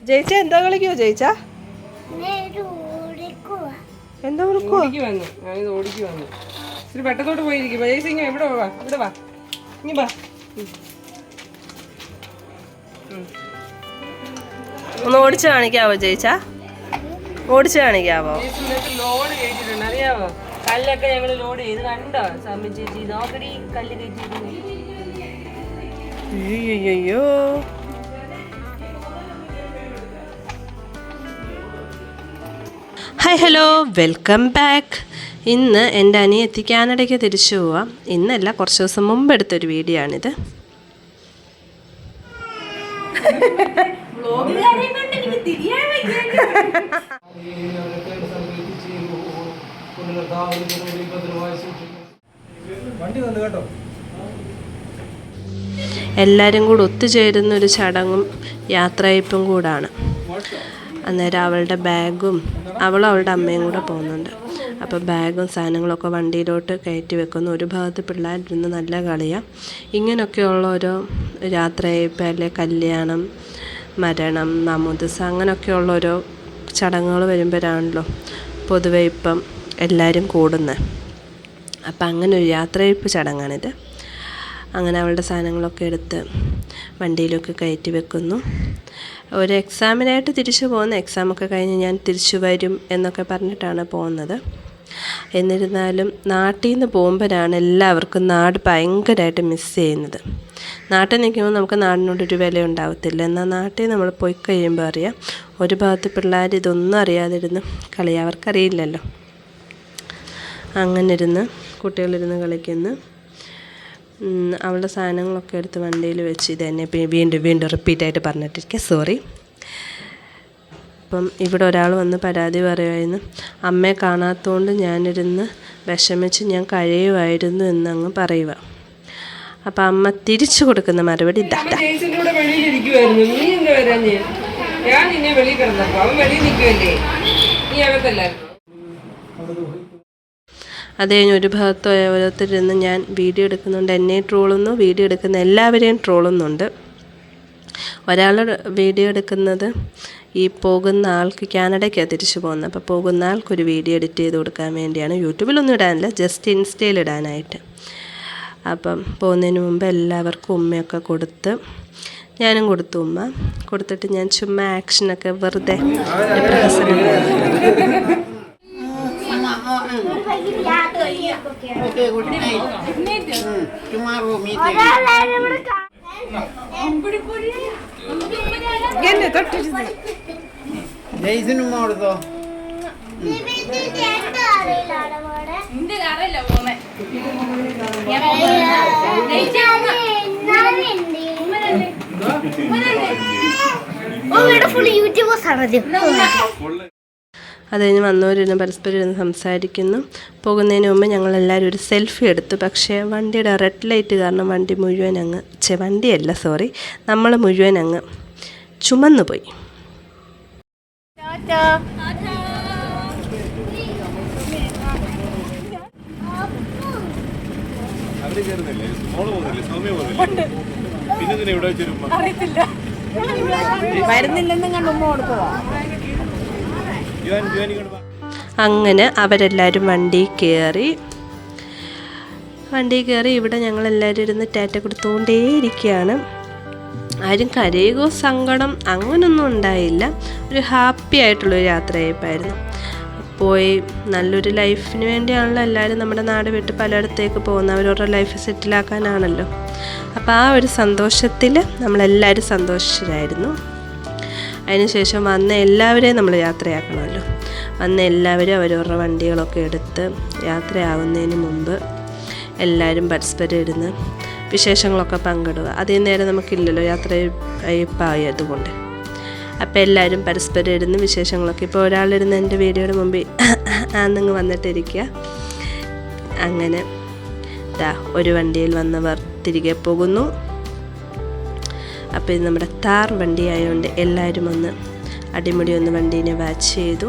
ജയിച്ച എന്താ കളിക്കോ ജയിച്ച എന്താ ഇത്തിരി പെട്ടത്തോട്ട് പോയിരിക്കും ജയിച്ച ഇവിടെ വാ ഇവിടെ വാ ഇനി വാ ഒന്ന് ഓടിച്ച് കാണിക്കാവോ ജയിച്ച ഓടിച്ച് കാണിക്കാവോ ലോഡ് കയറ്റിട്ടുണ്ട് അറിയാവോ കല്ലൊക്കെ ഞങ്ങള് ലോഡ് ചെയ്ത് കണ്ടോ സമയം ചേച്ചി നോക്കടി കല്ല് കയറ്റിട്ടുണ്ട് അയ്യോ ഹായ് ഹലോ വെൽക്കം ബാക്ക്. ഇന്ന് എൻ്റെ അനിയത്തി കാനഡയ്ക്ക് തിരിച്ചു പോവാം. ഇന്നല്ല, കുറച്ച് ദിവസം മുമ്പ് എടുത്തൊരു വീഡിയോ ആണിത്. എല്ലാവരും കൂടെ ഒത്തുചേരുന്നൊരു ചടങ്ങും യാത്രയയപ്പും കൂടാണ്. അന്നേരം അവളുടെ ബാഗും അവളുടെ അമ്മയും കൂടെ പോകുന്നുണ്ട്. അപ്പോൾ ബാഗും സാധനങ്ങളൊക്കെ വണ്ടിയിലോട്ട് കയറ്റി വെക്കുന്നു. ഒരു ഭാഗത്ത് പിള്ളേരിരുന്ന് നല്ല കളിയാണ്. ഇങ്ങനെയൊക്കെയുള്ള ഓരോ യാത്രയയപ്പ്, അല്ലെ കല്യാണം, മരണം, മാമോദിസ അങ്ങനെയൊക്കെയുള്ള ഓരോ ചടങ്ങുകൾ വരുമ്പോഴാണല്ലോ പൊതുവെ ഇപ്പം എല്ലാവരും കൂടുന്നത്. അപ്പം അങ്ങനെ ഒരു യാത്രയയപ്പ് ചടങ്ങാണിത്. അങ്ങനെ അവളുടെ സാധനങ്ങളൊക്കെ എടുത്ത് വണ്ടിയിലൊക്കെ കയറ്റി വെക്കുന്നു. ഒരു എക്സാമിനായിട്ട് തിരിച്ചു പോകുന്ന, എക്സാമൊക്കെ കഴിഞ്ഞ് ഞാൻ തിരിച്ചു വരും എന്നൊക്കെ പറഞ്ഞിട്ടാണ് പോകുന്നത്. എന്നിരുന്നാലും നാട്ടിൽ നിന്ന് പോകുമ്പോഴാണ് എല്ലാവർക്കും നാട് ഭയങ്കരമായിട്ട് മിസ് ചെയ്യുന്നത്. നാട്ടിൽ നിൽക്കുമ്പോൾ നമുക്ക് നാടിനോടൊരു വില ഉണ്ടാകത്തില്ല. എന്നാൽ നാട്ടിൽ നമ്മൾ പോയി കഴിയുമ്പോൾ അറിയാം, ഒരു ഭാഗത്ത് പിള്ളേർ ഇതൊന്നും അറിയാതിരുന്ന് കളിയാ, അവർക്കറിയില്ലല്ലോ. അങ്ങനെ ഇരുന്ന് കുട്ടികളിരുന്ന് കളിക്കുന്നു. അവളുടെ സാധനങ്ങളൊക്കെ എടുത്ത് വണ്ടിയിൽ വെച്ച് ഇത് തന്നെ വീണ്ടും റിപ്പീറ്റായിട്ട് പറഞ്ഞിട്ടിരിക്കുക, സോറി. അപ്പം ഇവിടെ ഒരാൾ വന്ന് പരാതി പറയുമായിരുന്നു, അമ്മയെ കാണാത്തതുകൊണ്ട് ഞാനിരുന്ന് വിഷമിച്ച് ഞാൻ കഴിയുമായിരുന്നു എന്നങ്ങ് പറയുക. അപ്പം അമ്മ തിരിച്ചു കൊടുക്കുന്ന മറുപടി ഇതാ. അത് കഴിഞ്ഞ് ഒരു ഭാഗത്ത് ഓരോരുത്തരിരുന്ന് ഞാൻ വീഡിയോ എടുക്കുന്നുണ്ട്, എന്നെ ട്രോളുന്നു, വീഡിയോ എടുക്കുന്ന എല്ലാവരെയും ട്രോളുന്നുണ്ട്. ഒരാൾ വീഡിയോ എടുക്കുന്നത് ഈ പോകുന്ന ആൾക്ക്, കാനഡയ്ക്കാണ് തിരിച്ചു പോകുന്നത്, അപ്പോൾ പോകുന്ന ആൾക്കൊരു വീഡിയോ എഡിറ്റ് ചെയ്ത് കൊടുക്കാൻ വേണ്ടിയാണ്. യൂട്യൂബിലൊന്നും ഇടാനില്ല, ജസ്റ്റ് ഇൻസ്റ്റയിൽ ഇടാനായിട്ട്. അപ്പം പോകുന്നതിന് മുമ്പ് എല്ലാവർക്കും ഉമ്മയൊക്കെ കൊടുത്ത്, ഞാനും കൊടുത്തു. ഉമ്മ കൊടുത്തിട്ട് ഞാൻ ചുമ്മാ ആക്ഷനൊക്കെ വെറുതെ പ്രഹസനം. Okay, good night. Tomorrow meet you. ജയ്സിന് മോടുത്തോ അത് കഴിഞ്ഞ് വന്നവരിരുന്ന് പരസ്പരം ഇരുന്ന് സംസാരിക്കുന്നു. പോകുന്നതിന് മുമ്പ് ഞങ്ങളെല്ലാവരും ഒരു സെൽഫി എടുത്തു. പക്ഷേ വണ്ടിയുടെ റെഡ് ലൈറ്റ് കാരണം നമ്മൾ മുഴുവൻ അങ്ങ് ചുമന്നു പോയി. അങ്ങനെ അവരെല്ലാവരും വണ്ടിയിൽ കയറി ഇവിടെ ഞങ്ങളെല്ലാവരും ഇരുന്ന് ടാറ്റ കൊടുത്തുകൊണ്ടേയിരിക്കുകയാണ്. ആരും കരയുകയോ സങ്കടം അങ്ങനൊന്നും ഉണ്ടായില്ല. ഒരു ഹാപ്പി ആയിട്ടുള്ളൊരു യാത്രയായിപ്പായിരുന്നു. പോയി നല്ലൊരു ലൈഫിന് വേണ്ടിയാണല്ലോ എല്ലാവരും നമ്മുടെ നാട് വിട്ട് പലയിടത്തേക്ക് പോകുന്നത്, അവരവരുടെ ലൈഫ് സെറ്റിലാക്കാനാണല്ലോ. അപ്പോൾ ആ ഒരു സന്തോഷത്തിൽ നമ്മളെല്ലാവരും സന്തോഷിച്ചതായിരുന്നു. അതിനുശേഷം വന്ന എല്ലാവരെയും നമ്മൾ യാത്രയാക്കണമല്ലോ. വന്ന എല്ലാവരും അവരവരുടെ വണ്ടികളൊക്കെ എടുത്ത് യാത്രയാവുന്നതിന് മുമ്പ് എല്ലാവരും പരസ്പരം ഇരുന്ന് വിശേഷങ്ങളൊക്കെ പങ്കിടുക. അതേ നേരം നമുക്കില്ലല്ലോ, യാത്രയയപ്പായതുകൊണ്ട്. അപ്പോൾ എല്ലാവരും പരസ്പരം ഇരുന്ന് വിശേഷങ്ങളൊക്കെ, ഇപ്പോൾ ഒരാളിരുന്ന് എൻ്റെ വീഡിയോയുടെ മുമ്പിൽ ആന്നിങ്ങ് വന്നിട്ടിരിക്കുക. അങ്ങനെ ഒരു വണ്ടിയിൽ വന്നവർ തിരികെ പോകുന്നു. അപ്പോൾ ഇത് നമ്മുടെ താർ വണ്ടി ആയതുകൊണ്ട് എല്ലാവരും ഒന്ന് അടിമുടി ഒന്ന് വണ്ടീനെ വാച്ച് ചെയ്തു.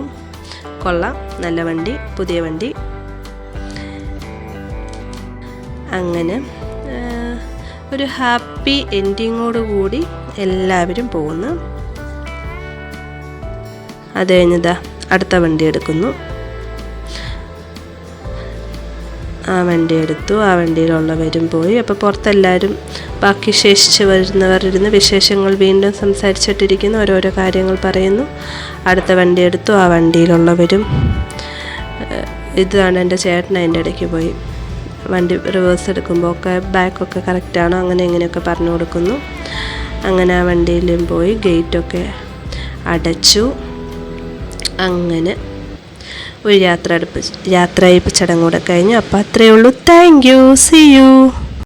കൊള്ളാം, നല്ല വണ്ടി, പുതിയ വണ്ടി. അങ്ങനെ ഒരു ഹാപ്പി എൻഡിങ്ങോട് കൂടി എല്ലാവരും പോകുന്നു. അത് കഴിഞ്ഞതാ അടുത്ത വണ്ടി എടുക്കുന്നു. ആ വണ്ടി എടുത്തു. ആ വണ്ടിയിലുള്ളവരും പോയി. അപ്പോൾ പുറത്തെല്ലാവരും ബാക്കി ശേഷിച്ച് വരുന്നവരിരുന്ന് വിശേഷങ്ങൾ വീണ്ടും സംസാരിച്ചിട്ടിരിക്കുന്നു. ഓരോരോ കാര്യങ്ങൾ പറയുന്നു. അടുത്ത വണ്ടി എടുത്തു. ആ വണ്ടിയിലുള്ളവരും ഇതാണ് എൻ്റെ ചേട്ടൻ അതിൻ്റെ ഇടയ്ക്ക് പോയി വണ്ടി റിവേഴ്സ് എടുക്കുമ്പോൾ ഒക്കെ ബാക്കൊക്കെ കറക്റ്റാണോ അങ്ങനെ ഇങ്ങനെയൊക്കെ പറഞ്ഞു കൊടുക്കുന്നു. അങ്ങനെ ആ വണ്ടിയിലും പോയി ഗേറ്റൊക്കെ അടച്ചു. അങ്ങനെ ഒരു യാത്രയയപ്പ് ചടങ്ങ് കൂടെ കഴിഞ്ഞു. അപ്പോൾ അത്രയേ ഉള്ളൂ. Thank you. See U.